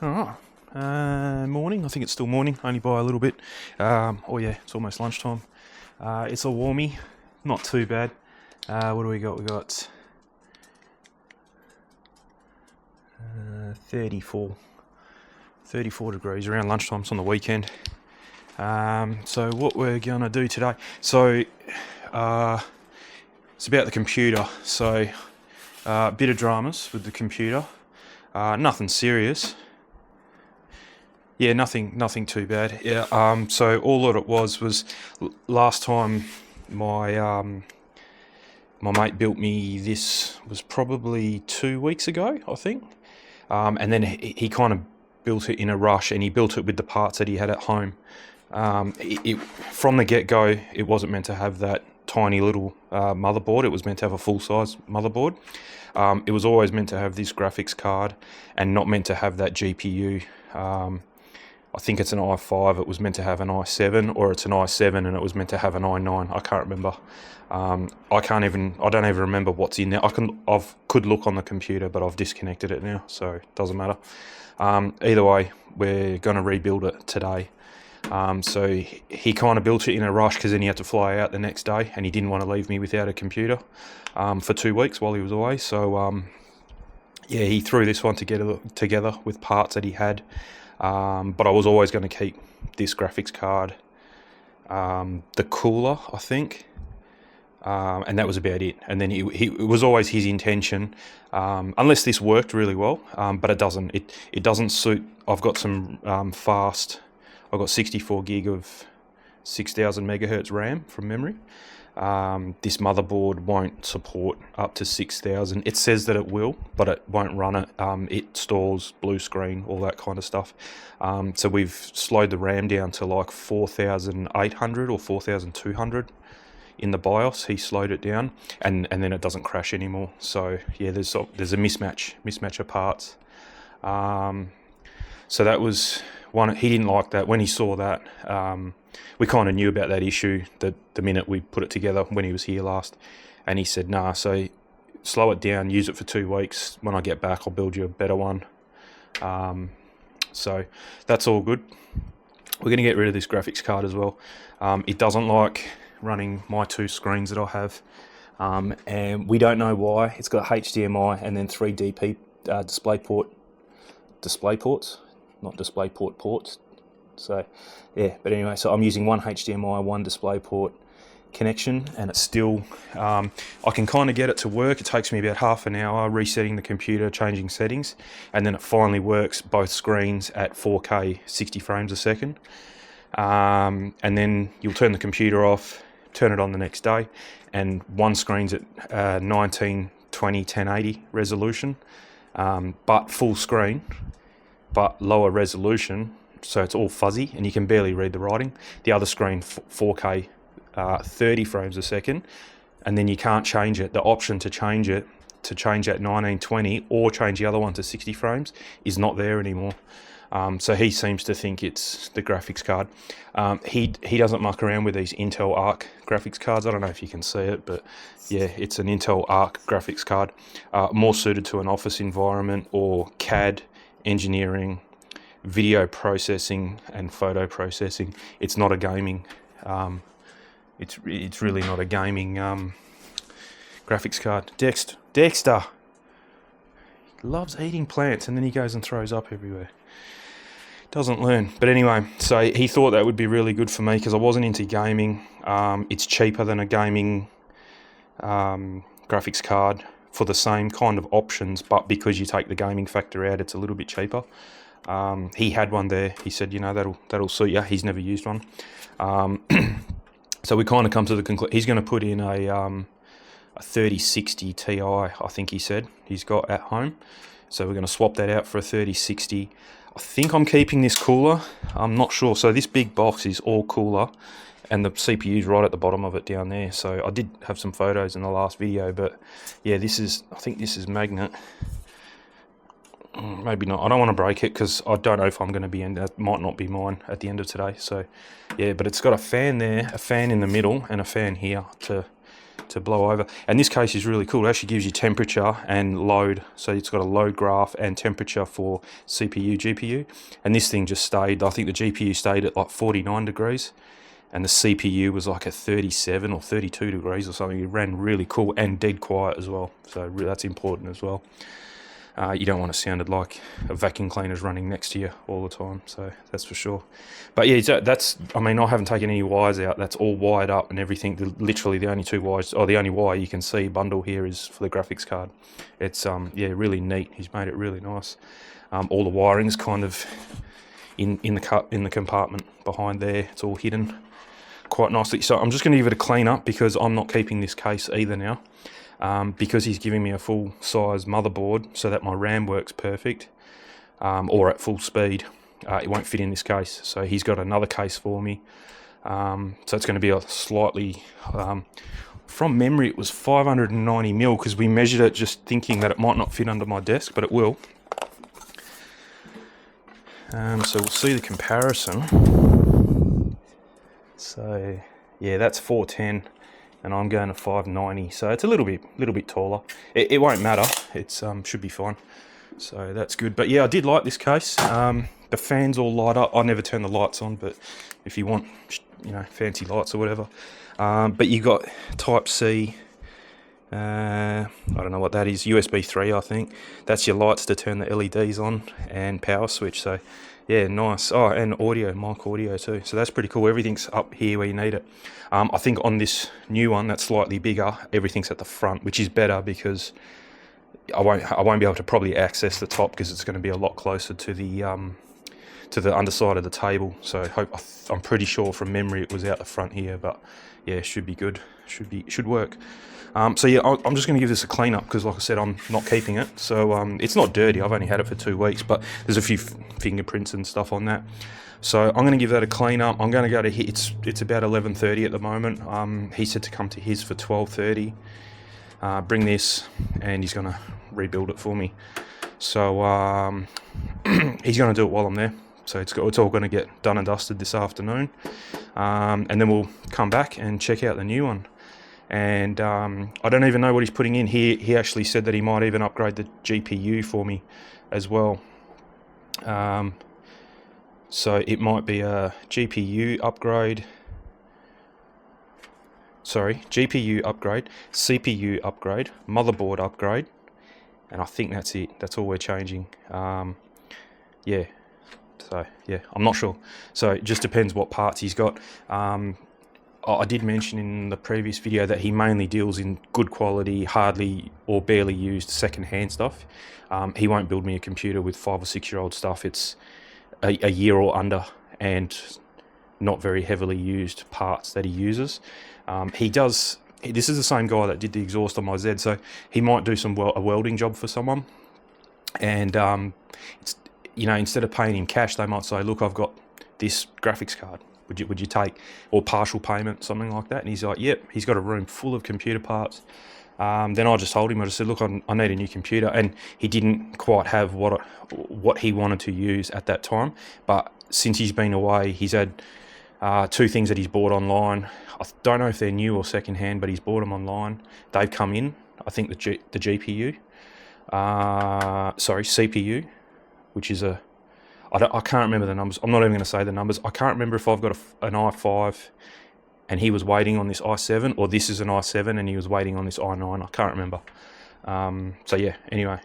All right. Morning. I think it's still morning, only by a little bit. Oh yeah, it's almost lunchtime. It's a warmie, not too bad. What do we got? We got 34 degrees around lunchtime. It's on the weekend. So what we're gonna do today? So it's about the computer. So a bit of dramas with the computer. Nothing serious. Yeah, nothing too bad. Yeah. So all that it was last time my my mate built me this was probably 2 weeks ago, I think. And then he kind of built it in a rush, and he built it with the parts that he had at home. From the get-go, it wasn't meant to have that tiny little motherboard. It was meant to have a full-size motherboard. It was always meant to have this graphics card and not meant to have that GPU. I think it's an i5, it was meant to have an i7, or it's an i7 and it was meant to have an i9. I can't remember. I don't even remember what's in there. I could look on the computer, but I've disconnected it now, so it doesn't matter. Either way, we're going to rebuild it today. So he kind of built it in a rush because then he had to fly out the next day, and he didn't want to leave me without a computer for 2 weeks while he was away. So yeah, he threw this one together with parts that he had. But I was always going to keep this graphics card, the cooler, I think, and that was about it. And then it was always his intention, unless this worked really well, but it doesn't. It doesn't suit. I've got some fast. I've got 64 gig of 6,000 megahertz RAM from memory. This motherboard won't support up to 6,000. It says that it will, but it won't run it. It stalls, blue screen, all that kind of stuff. So we've slowed the RAM down to like 4,800 or 4,200 in the BIOS. He slowed it down, and then it doesn't crash anymore. So yeah, there's a mismatch of parts. So that was one. He didn't like that when he saw that. We kind of knew about that issue the minute we put it together when he was here last, and he said, nah, so slow it down, use it for 2 weeks. When I get back, I'll build you a better one. So that's all good. We're going to get rid of this graphics card as well. It doesn't like running my 2 screens that I have, and we don't know why. It's got HDMI and then 3 DP display ports, not DisplayPort ports. So yeah, but anyway, so I'm using one HDMI, one DisplayPort connection, and it's still, I can kind of get it to work. It takes me about half an hour resetting the computer, changing settings, and then it finally works both screens at 4K 60 frames a second. And then you'll turn the computer off, turn it on the next day, and one screen's at 1920 1080 resolution, but full screen, but lower resolution. So it's all fuzzy and you can barely read the writing. The other screen, 4K, 30 frames a second, and then you can't change it. The option to change it, to change that 1920 or change the other one to 60 frames is not there anymore. So he seems to think it's the graphics card. He doesn't muck around with these Intel Arc graphics cards. I don't know if you can see it, but yeah, it's an Intel Arc graphics card, more suited to an office environment or CAD engineering, video processing and photo processing. It's not a gaming. It's really not a gaming graphics card. Dexter he loves eating plants, and then he goes and throws up everywhere. Doesn't learn. But anyway, so he thought that would be really good for me because I wasn't into gaming. It's cheaper than a gaming graphics card for the same kind of options, but because you take the gaming factor out, it's a little bit cheaper. He had one there. He said, that'll suit you. He's never used one. So we kind of come to the conclusion. He's going to put in a 3060 Ti, I think he said, he's got at home. So we're going to swap that out for a 3060. I think I'm keeping this cooler. I'm not sure. So this big box is all cooler, and the CPU's right at the bottom of it down there. So I did have some photos in the last video, but yeah, I think this is magnet. Maybe not. I don't want to break it because I don't know if I'm going to be in. That might not be mine at the end of today. So yeah, but it's got a fan there, a fan in the middle, and a fan here to to blow over. And this case is really cool. It actually gives you temperature and load. So it's got a load graph and temperature for CPU, GPU. And this thing just stayed, I think the GPU stayed at like 49 degrees. And the CPU was like at 37 or 32 degrees or something. It ran really cool and dead quiet as well. So that's important as well. You don't want to sound like a vacuum cleaner's running next to you all the time, so that's for sure. But yeah, that's, I mean, I haven't taken any wires out. That's all wired up and everything. Literally the only two wires, or the only wire you can see bundle here is for the graphics card. It's, yeah, really neat. He's made it really nice. All the wiring's kind of in the compartment behind there. It's all hidden quite nicely. So I'm just going to give it a clean up because I'm not keeping this case either now. Because he's giving me a full size motherboard so that my RAM works perfect, or at full speed, it won't fit in this case. So he's got another case for me. So it's going to be a slightly, from memory it was 590mm because we measured it just thinking that it might not fit under my desk, but it will. So we'll see the comparison. So yeah, that's 410. And I'm going to 590, so it's a little bit taller. It won't matter. It's should be fine. So that's good. But yeah, I did like this case. The fans all light up. I never turn the lights on, but if you want, you know, fancy lights or whatever. But you got Type C. I don't know what that is. USB 3, I think. That's your lights to turn the LEDs on and power switch. So yeah, nice. Oh, and audio, mic audio too. So that's pretty cool. Everything's up here where you need it. I think on this new one that's slightly bigger, everything's at the front, which is better because I won't be able to probably access the top because it's going to be a lot closer to the underside of the table. So I'm pretty sure from memory it was out the front here, but yeah, it should be good. Should work. So yeah, I'm just going to give this a clean up because, like I said, I'm not keeping it. So it's not dirty. I've only had it for 2 weeks, but there's a few fingerprints and stuff on that. So I'm going to give that a clean up. I'm going to go to his. It's about 11:30 at the moment. He said to come to his for 12:30. Bring this, and he's going to rebuild it for me. So he's going to do it while I'm there. So it's all going to get done and dusted this afternoon, and then we'll come back and check out the new one. And I don't even know what he's putting in. He actually said that he might even upgrade the GPU for me as well. So it might be a GPU upgrade. Sorry, GPU upgrade, CPU upgrade, motherboard upgrade, and I think that's it. That's all we're changing. Yeah. So yeah, I'm not sure. So it just depends what parts he's got. I did mention in the previous video that he mainly deals in good quality, hardly or barely used second-hand stuff. He won't build me a computer with 5 or 6 year old stuff. It's a year or under and not very heavily used parts that he uses. This is the same guy that did the exhaust on my Z, so he might do a welding job for someone. And it's, you know, instead of paying him cash, they might say, look, I've got this graphics card. Would you take, or partial payment, something like that? And he's like, yep. He's got a room full of computer parts. Then I just told him, I just said, look, I need a new computer. And he didn't quite have what he wanted to use at that time. But since he's been away, he's had 2 things that he's bought online. I don't know if they're new or secondhand, but he's bought them online. They've come in. I think the GPU, CPU, which is I can't remember the numbers. I'm not even going to say the numbers. I can't remember if I've got an i5 and he was waiting on this i7, or this is an i7 and he was waiting on this i9. I can't remember. So yeah, anyway.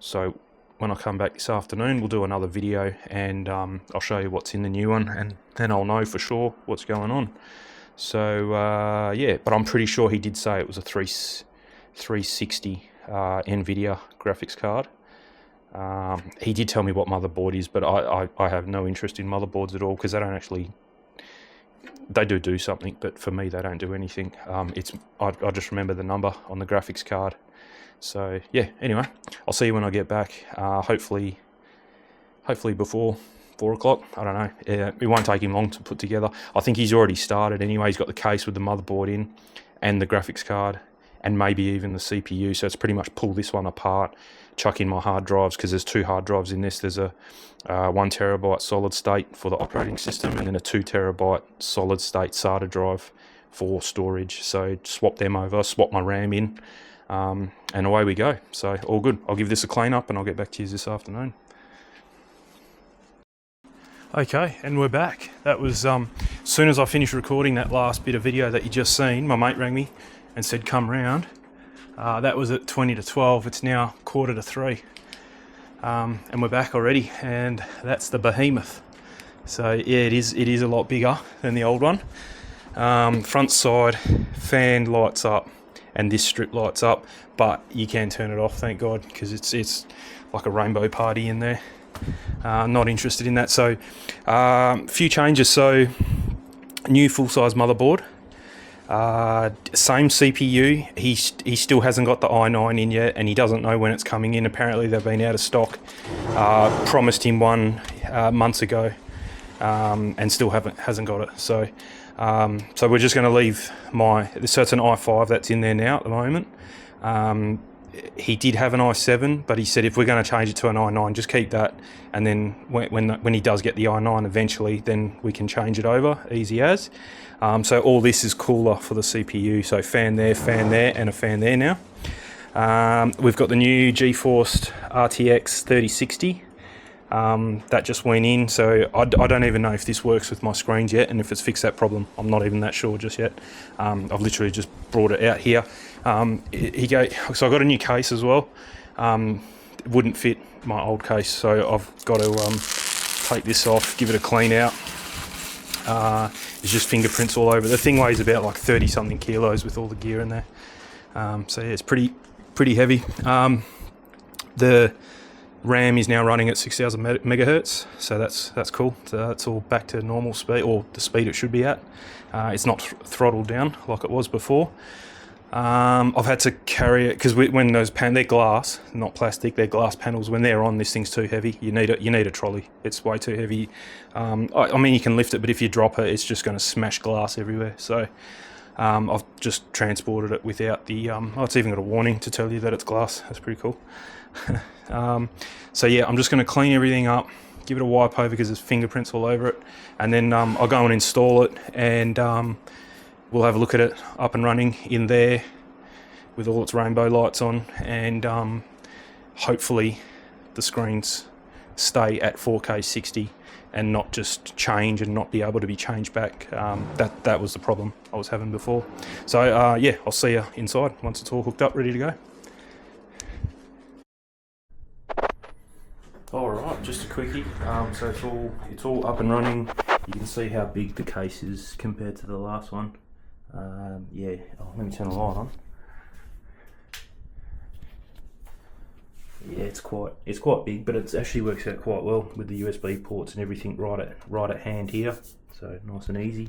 So when I come back this afternoon, we'll do another video and I'll show you what's in the new one, and then I'll know for sure what's going on. So yeah, but I'm pretty sure he did say it was a 360 NVIDIA graphics card. He did tell me what motherboard is, but I have no interest in motherboards at all because they do something, but for me they don't do anything. I just remember the number on the graphics card. So yeah, anyway, I'll see you when I get back. Hopefully before 4 o'clock. I don't know. It won't take him long to put together. I think he's already started anyway. He's got the case with the motherboard in and the graphics card and maybe even the CPU. So it's pretty much pull this one apart, chuck in my hard drives, because there's 2 hard drives in this. There's a 1 terabyte solid state for the operating system and then a 2 terabyte solid state SATA drive for storage. So swap them over, swap my RAM in, and away we go. So all good. I'll give this a clean up and I'll get back to you this afternoon. Okay, and we're back. That was, as soon as I finished recording that last bit of video that you just seen, my mate rang me and said, come round. That was at 20 to 12. It's now 2:45 to 3. And we're back already, and that's the behemoth. So yeah, it is a lot bigger than the old one. Front side fan lights up, and this strip lights up, but you can turn it off, thank God, because it's like a rainbow party in there. Not interested in that. So few changes. So new full-size motherboard, same CPU. He still hasn't got the i9 in yet, and he doesn't know when it's coming in. Apparently they've been out of stock. Promised him one months ago, and still hasn't got it. So we're just going to leave so it's an i5 that's in there now at the moment. He did have an i7, but he said if we're going to change it to an i9, just keep that, and then when he does get the i9 eventually, then we can change it over, easy as. So all this is cooler for the CPU, so fan there, and a fan there now. We've got the new GeForce RTX 3060. That just went in, so I don't even know if this works with my screens yet, and if it's fixed that problem, I'm not even that sure just yet. I've literally just brought it out here. So I got a new case as well. It wouldn't fit my old case, so I've got to take this off, give it a clean out. There's just fingerprints all over. The thing weighs about like 30 something kilos with all the gear in there. So yeah, it's pretty heavy. The RAM is now running at 6,000 megahertz, so that's cool. So that's all back to normal speed, or the speed it should be at. It's not throttled down like it was before. I've had to carry it because when those they're glass, not plastic, they're glass panels. When they're on, this thing's too heavy. You need a trolley. It's way too heavy. I mean, you can lift it, but if you drop it, it's just going to smash glass everywhere. So I've just transported it without the. It's even got a warning to tell you that it's glass. That's pretty cool. So yeah, I'm just going to clean everything up, give it a wipe over because there's fingerprints all over it, and then I'll go and install it, and we'll have a look at it up and running in there with all its rainbow lights on, and hopefully the screens stay at 4K 60 and not just change and not be able to be changed back. That was the problem I was having before. So yeah, I'll see you inside once it's all hooked up, ready to go. Alright, just a quickie. So it's all up and running. You can see how big the case is compared to the last one. Yeah, let me turn the light on. Yeah, it's quite big, but it actually works out quite well with the USB ports and everything right at hand here. So nice and easy.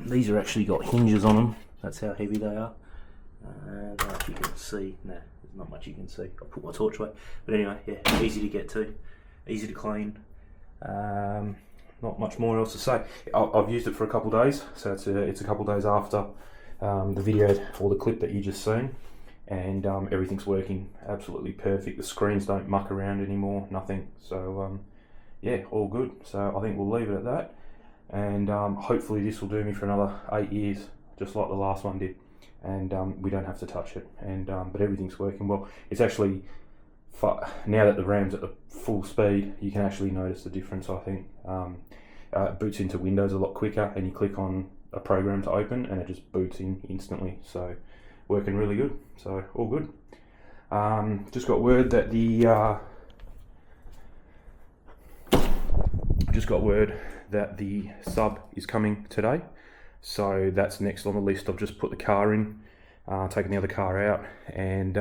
These are actually got hinges on them. That's how heavy they are. I don't know if you can see. Nah, there's not much you can see. I'll put my torch away. But anyway, yeah, easy to get to, easy to clean. Not much more else to say. I've used it for a couple of days, so it's a couple of days after the video or the clip that you just seen, and everything's working absolutely perfect. The screens don't muck around anymore, nothing. So yeah, all good. So I think we'll leave it at that, and hopefully this will do me for another 8 years, just like the last one did, and we don't have to touch it. And but everything's working well. It's actually, now that the RAM's at the full speed, you can actually notice the difference, I think. It boots into Windows a lot quicker, and you click on a program to open and it just boots in instantly. So working really good, so all good. Just got word that the sub is coming today, so that's next on the list. I've just put the car in, taken the other car out, and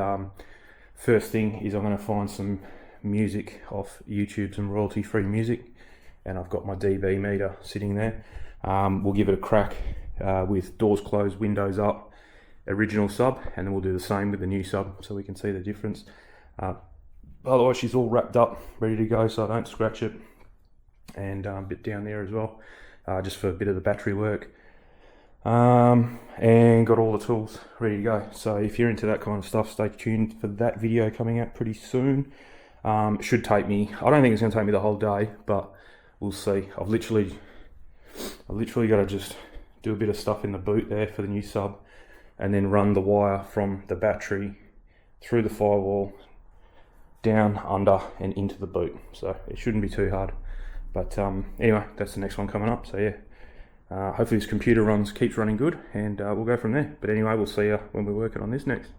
first thing is I'm going to find some music off YouTube, some royalty-free music, and I've got my dB meter sitting there. We'll give it a crack with doors closed, windows up, original sub, and then we'll do the same with the new sub so we can see the difference. Otherwise, she's all wrapped up, ready to go, so I don't scratch it, and a bit down there as well, just for a bit of the battery work. And got all the tools ready to go. So if you're into that kind of stuff, stay tuned for that video coming out pretty soon. Should take me, I don't think it's going to take me the whole day, but we'll see. I've literally got to just do a bit of stuff in the boot there for the new sub, and then run the wire from the battery through the firewall, down, under, and into the boot. So it shouldn't be too hard. But anyway, that's the next one coming up. So yeah, hopefully this computer keeps running good, and we'll go from there. But anyway, we'll see you when we're working on this next.